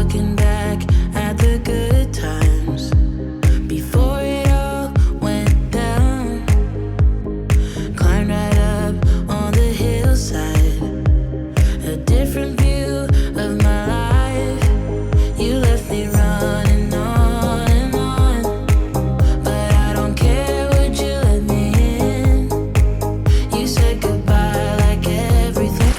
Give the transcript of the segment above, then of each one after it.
looking back at the good times before it all went down. Climbed right up on the hillside, a different view of my life. You left me running on and on, but I don't care, would you let me in? You said goodbye like everything.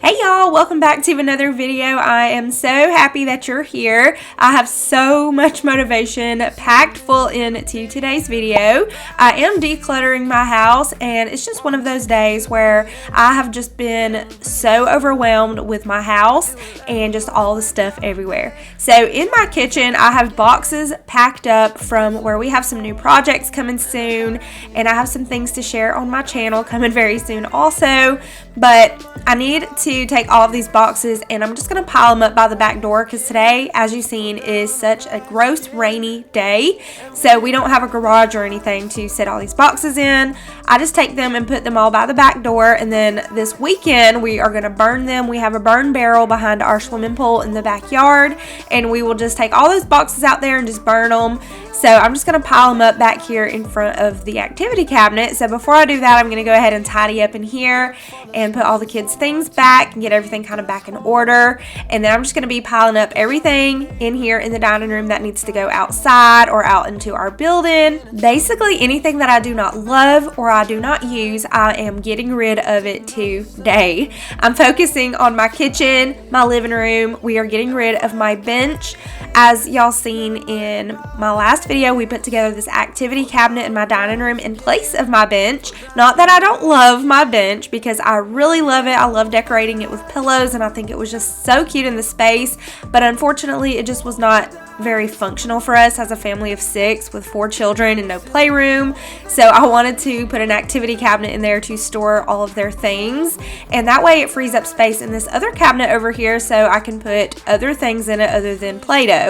Hey y'all, welcome back to another video. I am so happy that you're here. I have so much motivation packed full into today's video. I am decluttering my house, and it's just one of those days where I have just been so overwhelmed with my house and just all the stuff everywhere. So in my kitchen, I have boxes packed up from where we have some new projects coming soon, and I have some things to share on my channel coming very soon also. But I need to take all of these boxes and I'm just going to pile them up by the back door because today, as you've seen, is such a gross rainy day. So we don't have a garage or anything to set all these boxes in. I just take them and put them all by the back door, and then this weekend we are going to burn them. We have a burn barrel behind our swimming pool in the backyard, and we will just take all those boxes out there and just burn them. So I'm just going to pile them up back here in front of the activity cabinet. So before I do that, I'm going to go ahead and tidy up in here and put all the kids' things back and get everything kind of back in order. And then I'm just going to be piling up everything in here in the dining room that needs to go outside or out into our building. Basically anything that I do not love or I do not use, I am getting rid of it today. I'm focusing on my kitchen, my living room. We are getting rid of my bench. As y'all seen in my last video, we put together this activity cabinet in my dining room in place of my bench. Not that I don't love my bench, because I really love it. I love decorating it with pillows, and I think it was just so cute in the space. But unfortunately, it just was not very functional for us as a family of 6 with 4 children and no playroom. So I wanted to put an activity cabinet in there to store all of their things, and that way it frees up space in this other cabinet over here so I can put other things in it other than Play-Doh.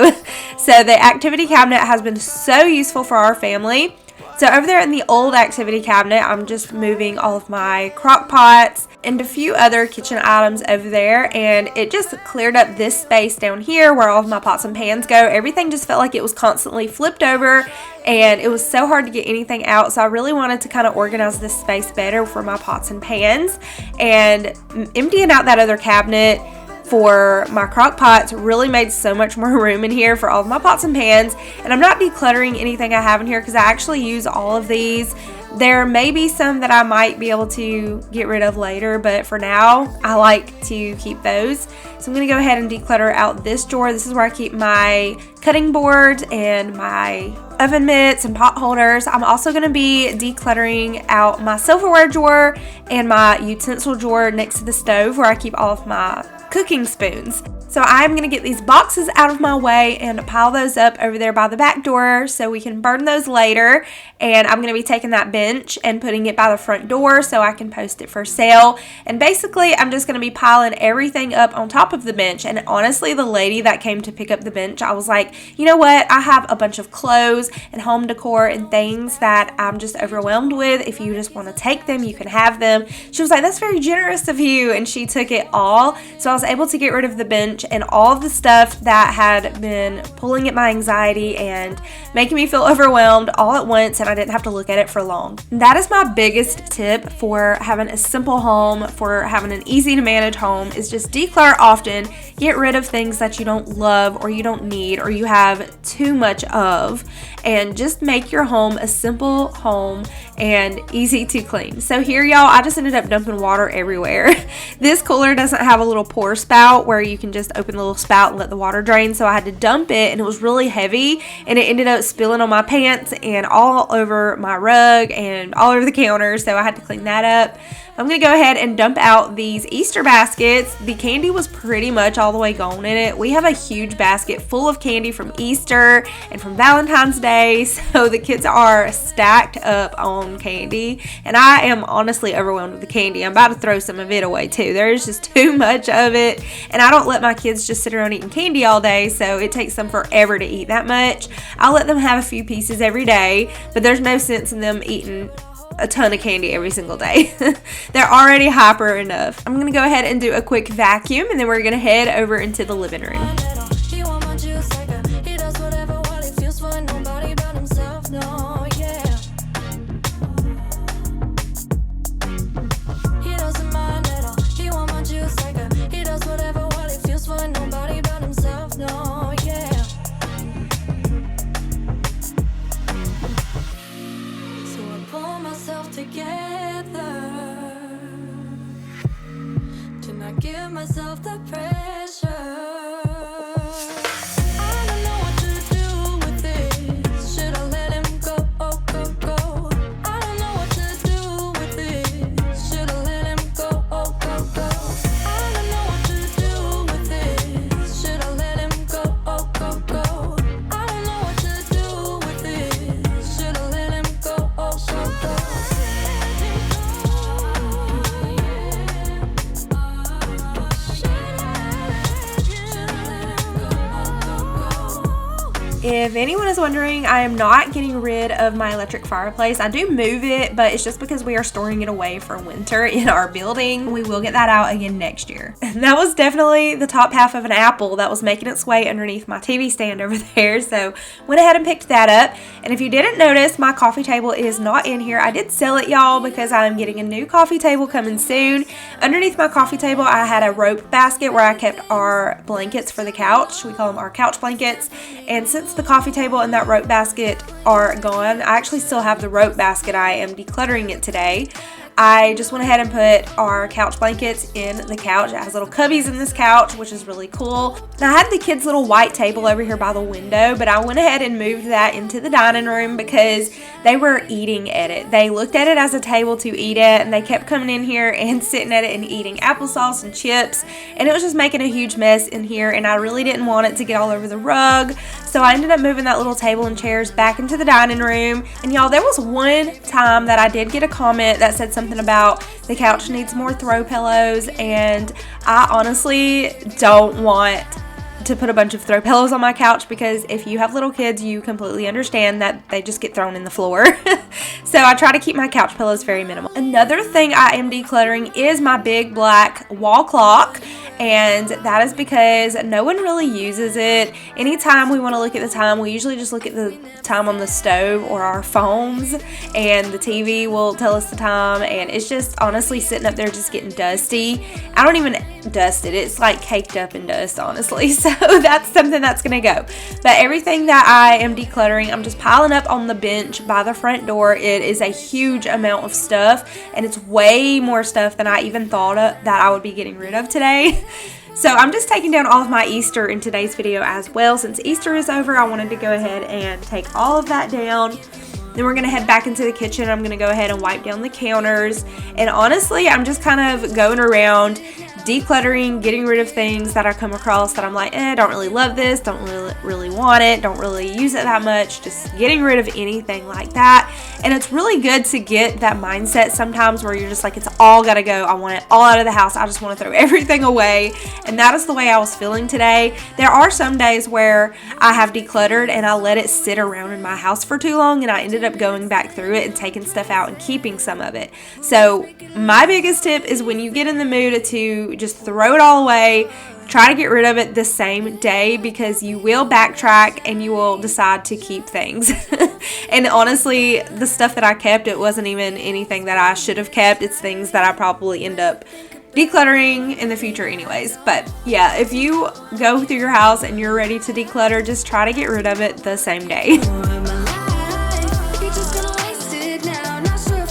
So the activity cabinet has been so useful for our family. So over there in the old activity cabinet, I'm just moving all of my crock pots and a few other kitchen items over there, and it just cleared up this space down here where all of my pots and pans go. Everything just felt like it was constantly flipped over, and it was so hard to get anything out. So I really wanted to kind of organize this space better for my pots and pans, and emptying out that other cabinet for my crock pots really made so much more room in here for all of my pots and pans. And I'm not decluttering anything I have in here because I actually use all of these. There may be some that I might be able to get rid of later, but for now I like to keep those. So I'm going to go ahead and declutter out this drawer. This is where I keep my cutting boards and my oven mitts and pot holders. I'm also going to be decluttering out my silverware drawer and my utensil drawer next to the stove where I keep all of my cooking spoons. So I'm going to get these boxes out of my way and pile those up over there by the back door so we can burn those later. And I'm going to be taking that bench and putting it by the front door so I can post it for sale. And basically I'm just going to be piling everything up on top of the bench. And honestly, the lady that came to pick up the bench, I was like, you know what? I have a bunch of clothes and home decor and things that I'm just overwhelmed with. If you just want to take them, you can have them. She was like, that's very generous of you. And she took it all. So I was able to get rid of the bench and all of the stuff that had been pulling at my anxiety and making me feel overwhelmed all at once, and I didn't have to look at it for long. That is my biggest tip for having a simple home, for having an easy to manage home, is just declutter often. Get rid of things that you don't love or you don't need or you have too much of, and just make your home a simple home and easy to clean. So here, y'all, I just ended up dumping water everywhere. This cooler doesn't have a little pour spout where you can just open the little spout and let the water drain, so I had to dump it, and it was really heavy, and it ended up spilling on my pants and all over my rug and all over the counter, so I had to clean that up. I'm going to go ahead and dump out these Easter baskets. The candy was pretty much all the way gone in it. We have a huge basket full of candy from Easter and from Valentine's Day, so the kids are stacked up on candy, and I am honestly overwhelmed with the candy. I'm about to throw some of it away too. There's just too much of it, and I don't let my kids just sit around eating candy all day, so it takes them forever to eat that much. I'll let them have a few pieces every day, but there's no sense in them eating a ton of candy every single day. They're already hyper enough. I'm gonna go ahead and do a quick vacuum, and then we're gonna head over into the living room. Give myself the pressure. If anyone is wondering, I am not getting rid of my electric fireplace. I do move it, but it's just because we are storing it away for winter in our building. We will get that out again next year. And that was definitely the top half of an apple that was making its way underneath my TV stand over there. So went ahead and picked that up. And if you didn't notice, my coffee table is not in here. I did sell it, y'all, because I'm getting a new coffee table coming soon. Underneath my coffee table, I had a rope basket where I kept our blankets for the couch. We call them our couch blankets. And since the coffee table and that rope basket are gone, I actually still have the rope basket. I am decluttering it today. I just went ahead and put our couch blankets in the couch. It has little cubbies in this couch, which is really cool. And I had the kids' little white table over here by the window, but I went ahead and moved that into the dining room because they were eating at it. They looked at it as a table to eat at, and they kept coming in here and sitting at it and eating applesauce and chips, and it was just making a huge mess in here, and I really didn't want it to get all over the rug. So I ended up moving that little table and chairs back into the dining room. And y'all, there was one time that I did get a comment that said something about the couch needs more throw pillows, and I honestly don't want to put a bunch of throw pillows on my couch because if you have little kids, you completely understand that they just get thrown in the floor. So I try to keep my couch pillows very minimal. Another thing I am decluttering is my big black wall clock, and that is because no one really uses it. Anytime we want to look at the time, we usually just look at the time on the stove or our phones, and the TV will tell us the time, and it's just honestly sitting up there just getting dusty. I don't even dust it. It's like caked up in dust, honestly. So that's something that's gonna go. But everything that I am decluttering, I'm just piling up on the bench by the front door. It is a huge amount of stuff, and it's way more stuff than I even thought that I would be getting rid of today. So I'm just taking down all of my Easter in today's video as well. Since Easter is over, I wanted to go ahead and take all of that down. Then we're going to head back into the kitchen. I'm going to go ahead and wipe down the counters. And honestly, I'm just kind of going around decluttering, getting rid of things that I come across that I'm like, don't really love this, don't really want it, don't really use it that much, just getting rid of anything like that. And it's really good to get that mindset sometimes where you're just like, it's all gotta go, I want it all out of the house, I just want to throw everything away. And that is the way I was feeling today. There are some days where I have decluttered and I let it sit around in my house for too long, and I ended up going back through it and taking stuff out and keeping some of it. So my biggest tip is when you get in the mood to just throw it all away, try to get rid of it the same day, because you will backtrack and you will decide to keep things. And honestly, the stuff that I kept, it wasn't even anything that I should have kept. It's things that I probably end up decluttering in the future anyways. But yeah, if you go through your house and you're ready to declutter, just try to get rid of it the same day. You're just gonna waste it now, not sure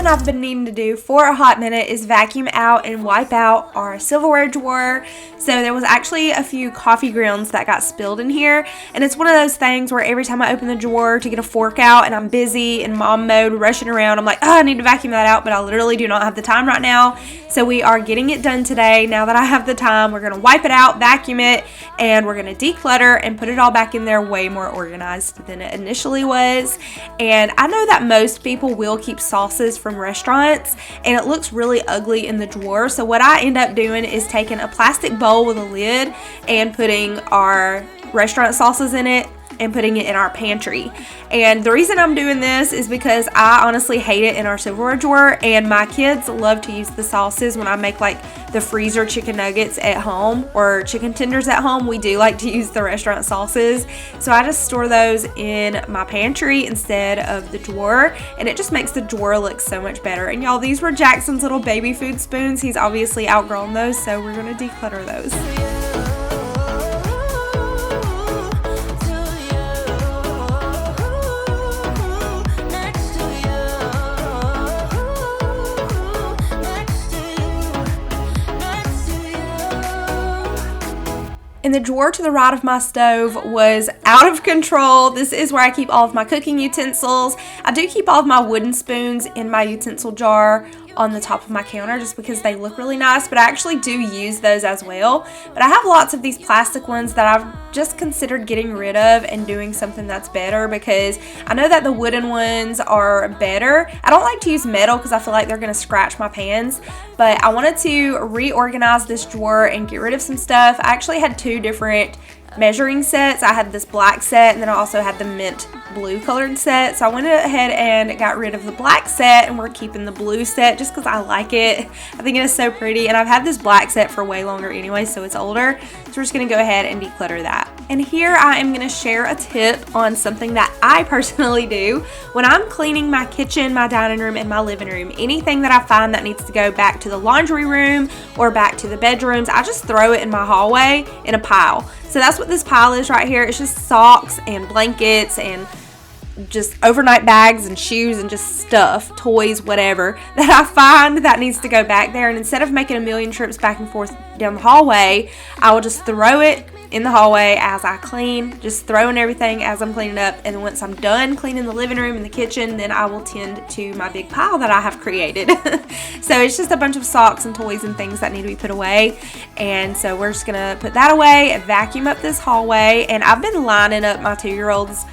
something I've been needing to do for a hot minute is vacuum out and wipe out our silverware drawer. So there was actually a few coffee grounds that got spilled in here, and it's one of those things where every time I open the drawer to get a fork out and I'm busy in mom mode rushing around, I'm like, oh, I need to vacuum that out, but I literally do not have the time right now. So we are getting it done today. Now that I have the time, we're going to wipe it out, vacuum it, and we're going to declutter and put it all back in there way more organized than it initially was. And I know that most people will keep sauces from restaurants, and it looks really ugly in the drawer. So what I end up doing is taking a plastic bowl with a lid and putting our restaurant sauces in it and putting it in our pantry. And the reason I'm doing this is because I honestly hate it in our silverware drawer, and my kids love to use the sauces when I make like the freezer chicken nuggets at home or chicken tenders at home. We do like to use the restaurant sauces, so I just store those in my pantry instead of the drawer, and it just makes the drawer look so much better. And y'all, these were Jackson's little baby food spoons. He's obviously outgrown those, so we're gonna declutter those. And the drawer to the right of my stove was out of control. This is where I keep all of my cooking utensils. I do keep all of my wooden spoons in my utensil jar on the top of my counter just because they look really nice, but I actually do use those as well. But I have lots of these plastic ones that I've just considered getting rid of and doing something that's better, because I know that the wooden ones are better. I don't like to use metal because I feel like they're going to scratch my pans, but I wanted to reorganize this drawer and get rid of some stuff. I actually had two different measuring sets. I had this black set, and then I also had the mint blue colored set. So I went ahead and got rid of the black set, and we're keeping the blue set just because I like it. I think it is so pretty, and I've had this black set for way longer anyway, so it's older. So we're just going to go ahead and declutter that. And here I am going to share a tip on something that I personally do when I'm cleaning my kitchen, my dining room, and my living room. Anything that I find that needs to go back to the laundry room or back to the bedrooms, I just throw it in my hallway in a pile. So that's what this pile is right here. It's just socks and blankets and just overnight bags and shoes and just stuff, toys, whatever, that I find that needs to go back there. And instead of making a million trips back and forth down the hallway, I will just throw it in the hallway as I clean, just throwing everything as I'm cleaning up. And then once I'm done cleaning the living room and the kitchen, then I will tend to my big pile that I have created. So it's just a bunch of socks and toys and things that need to be put away. And so we're just gonna put that away, vacuum up this hallway. And I've been lining up my 2-year-old's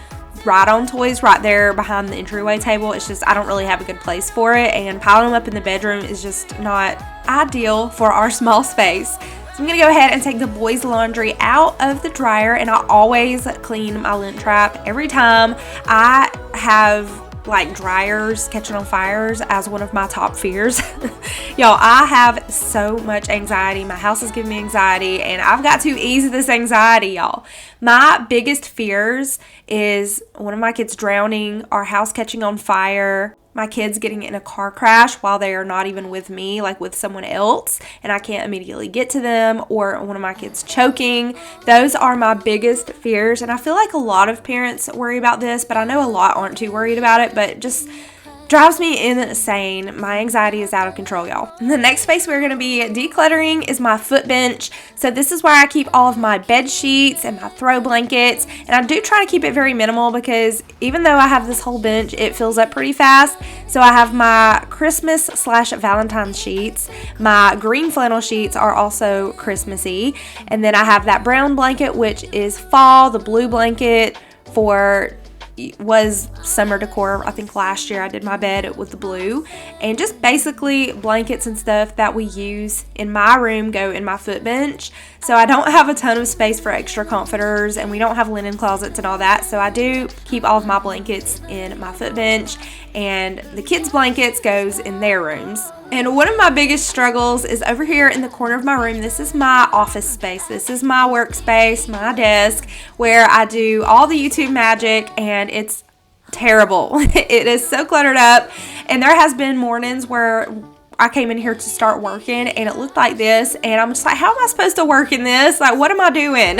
ride-on toys right there behind the entryway table. It's just I don't really have a good place for it, and piling them up in the bedroom is just not ideal for our small space. So I'm going to go ahead and take the boys' laundry out of the dryer, and I always clean my lint trap every time. I have like dryers catching on fires as one of my top fears. Y'all, I have so much anxiety. My house is giving me anxiety, and I've got to ease this anxiety, y'all. My biggest fears is one of my kids drowning, our house catching on fire, my kids getting in a car crash while they are not even with me, like with someone else, and I can't immediately get to them, or one of my kids choking. Those are my biggest fears, and I feel like a lot of parents worry about this, but I know a lot aren't too worried about it, but it just drives me insane. My anxiety is out of control, y'all. The next space we're going to be decluttering is my foot bench. So this is where I keep all of my bed sheets and my throw blankets, and I do try to keep it very minimal because even though I have this whole bench, it fills up pretty fast. So I have my Christmas/Valentine's sheets. My green flannel sheets are also Christmassy, and then I have that brown blanket, which is fall. The blue blanket was summer decor. I think last year I did my bed with the blue, and just basically blankets and stuff that we use in my room go in my foot bench. So I don't have a ton of space for extra comforters, and we don't have linen closets and all that, so I do keep all of my blankets in my foot bench, and the kids' blankets goes in their rooms. And one of my biggest struggles is over here in the corner of my room. This is my office space. This is my workspace, my desk, where I do all the YouTube magic, and it's terrible. It is so cluttered up, and there has been mornings where I came in here to start working and it looked like this, and I'm just like, how am I supposed to work in this? Like, what am I doing?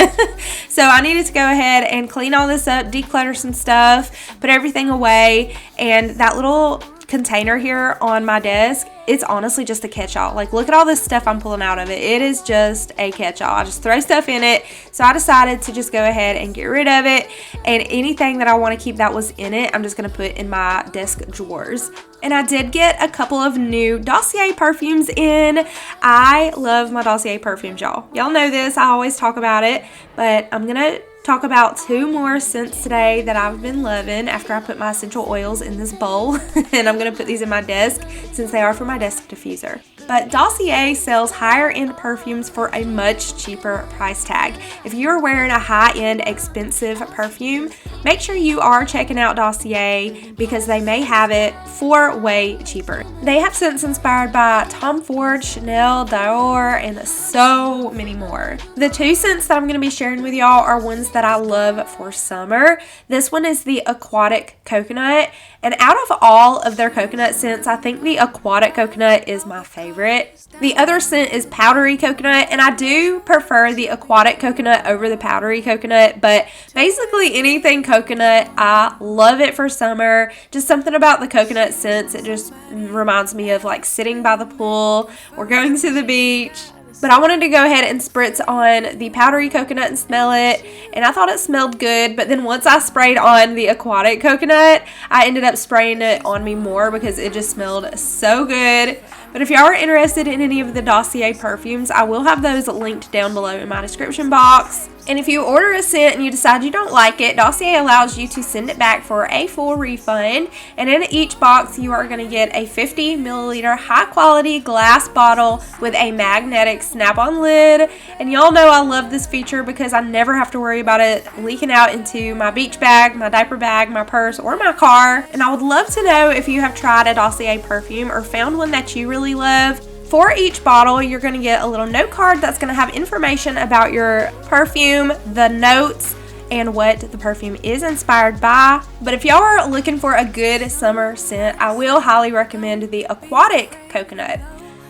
So I needed to go ahead and clean all this up, declutter some stuff, put everything away, and that little container here on my desk, it's honestly just a catch-all. Like, look at all this stuff I'm pulling out of it. It is just a catch-all. I just throw stuff in it. So I decided to just go ahead and get rid of it. And anything that I want to keep that was in it, I'm just going to put in my desk drawers. And I did get a couple of new Dossier perfumes in. I love my Dossier perfumes, y'all. Y'all know this. I always talk about it. But I'm going to talk about 2 more scents today that I've been loving after I put my essential oils in this bowl. And I'm going to put these in my desk since they are for my desk diffuser. But Dossier sells higher end perfumes for a much cheaper price tag. If you're wearing a high-end expensive perfume, make sure you are checking out Dossier because they may have it for way cheaper. They have scents inspired by Tom Ford, Chanel, Dior, and so many more. The 2 scents that I'm going to be sharing with y'all are ones that I love for summer. This one is the Aquatic Coconut, and out of all of their coconut scents, I think the Aquatic Coconut is my favorite. The other scent is Powdery Coconut, and I do prefer the Aquatic Coconut over the Powdery Coconut, but basically anything coconut, I love it for summer. Just something about the coconut scents, it just reminds me of like sitting by the pool or going to the beach. But I wanted to go ahead and spritz on the Powdery Coconut and smell it, and I thought it smelled good, but then once I sprayed on the Aquatic Coconut, I ended up spraying it on me more because it just smelled so good. But if y'all are interested in any of the Dossier perfumes, I will have those linked down below in my description box. And if you order a scent and you decide you don't like it, Dossier allows you to send it back for a full refund. And in each box, you are going to get a 50 milliliter high quality glass bottle with a magnetic snap-on lid. And y'all know I love this feature because I never have to worry about it leaking out into my beach bag, my diaper bag, my purse, or my car. And I would love to know if you have tried a Dossier perfume or found one that you really love. For each bottle, you're going to get a little note card that's going to have information about your perfume, the notes, and what the perfume is inspired by. But if y'all are looking for a good summer scent, I will highly recommend the Aquatic Coconut.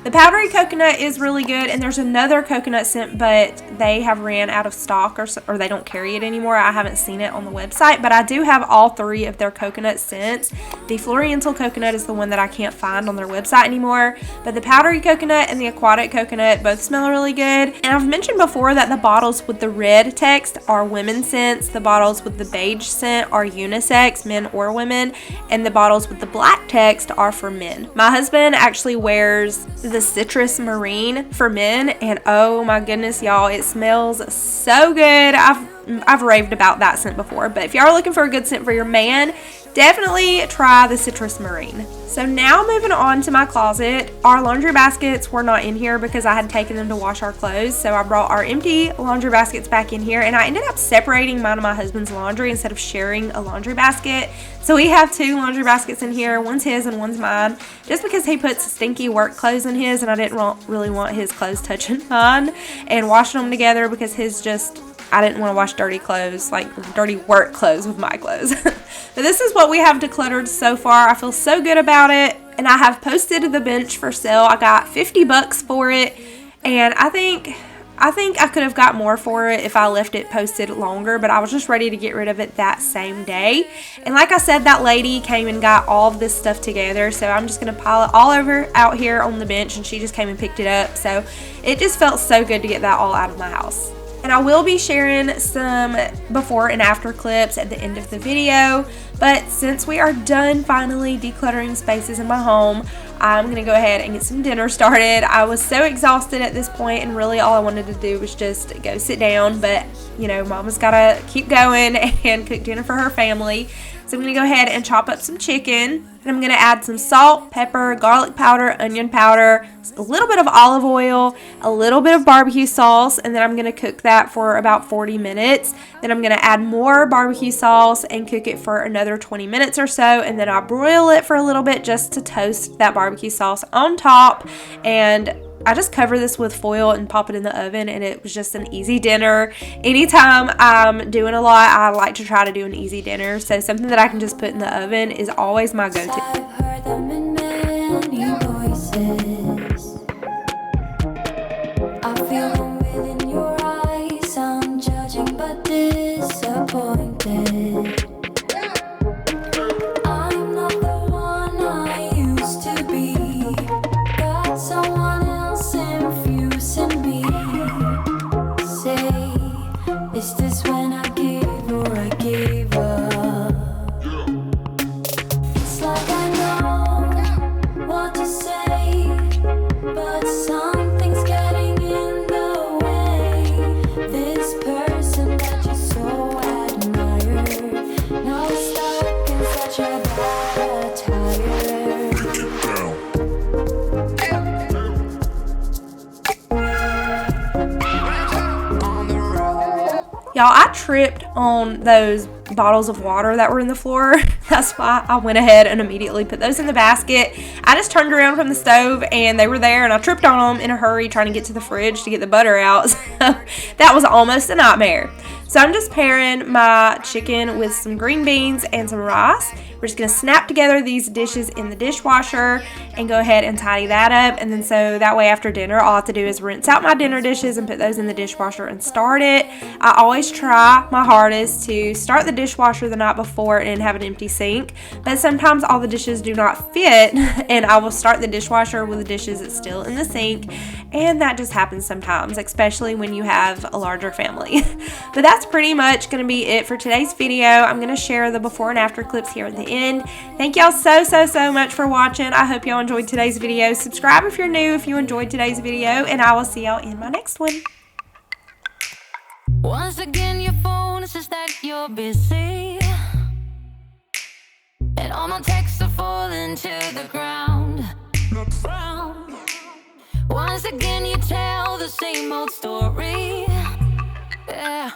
The Powdery Coconut is really good, and there's another coconut scent, but they have ran out of stock or they don't carry it anymore. I haven't seen it on the website, but I do have all 3 of their coconut scents. The Floriental Coconut is the one that I can't find on their website anymore, but the Powdery Coconut and the Aquatic Coconut both smell really good. And I've mentioned before that the bottles with the red text are women's scents, the bottles with the beige scent are unisex, men or women, and the bottles with the black text are for men. My husband actually wears the Citrus Marine for men, and oh my goodness, y'all, it smells so good. I've raved about that scent before, but if y'all are looking for a good scent for your man, definitely try the Citrus Marine. So now moving on to my closet. Our laundry baskets were not in here because I had taken them to wash our clothes, so I brought our empty laundry baskets back in here, and I ended up separating mine and my husband's laundry instead of sharing a laundry basket. So we have 2 laundry baskets in here, one's his and one's mine, just because he puts stinky work clothes in his, and I didn't really want his clothes touching mine and washing them together because I didn't want to wash dirty clothes, like dirty work clothes with my clothes. But this is what we have decluttered so far. I feel so good about it. And I have posted the bench for sale. I got $50 for it. And I think I could have got more for it if I left it posted longer, but I was just ready to get rid of it that same day. And like I said, that lady came and got all of this stuff together, so I'm just going to pile it all over out here on the bench, and she just came and picked it up. So it just felt so good to get that all out of my house. And I will be sharing some before and after clips at the end of the video. But since we are done finally decluttering spaces in my home, I'm going to go ahead and get some dinner started. I was so exhausted at this point, and really all I wanted to do was just go sit down. But, you know, Mama's got to keep going and cook dinner for her family. So I'm going to go ahead and chop up some chicken. And I'm going to add some salt, pepper, garlic powder, onion powder, a little bit of olive oil, a little bit of barbecue sauce, and then I'm going to cook that for about 40 minutes. Then I'm going to add more barbecue sauce and cook it for another 20 minutes or so, and then I'll broil it for a little bit just to toast that barbecue sauce on top. And I just cover this with foil and pop it in the oven, and it was just an easy dinner. Anytime I'm doing a lot, I like to try to do an easy dinner, so something that I can just put in the oven is always my go-to. I've heard them in many voices. I feel them within your eyes. I'm judging but disappointed. I'm not the one I Y'all, I tripped on those bottles of water that were in the floor. That's why I went ahead and immediately put those in the basket. I just turned around from the stove and they were there, and I tripped on them in a hurry trying to get to the fridge to get the butter out. So that was almost a nightmare. So I'm just pairing my chicken with some green beans and some rice. We're just going to snap together these dishes in the dishwasher and go ahead and tidy that up. And then so that way after dinner, all I have to do is rinse out my dinner dishes and put those in the dishwasher and start it. I always try my hardest to start the dishwasher the night before and have an empty sink. But sometimes all the dishes do not fit, and I will start the dishwasher with the dishes that's still in the sink. And that just happens sometimes, especially when you have a larger family. But that's pretty much going to be it for today's video. I'm going to share the before and after clips here at the end. Thank y'all so much for watching. I hope y'all enjoyed today's video. Subscribe if you're new if you enjoyed today's video, and I will see y'all in my next one. Once again your phone says that you're busy, and all my texts are falling to the ground. Once again you tell the same old story. Yeah.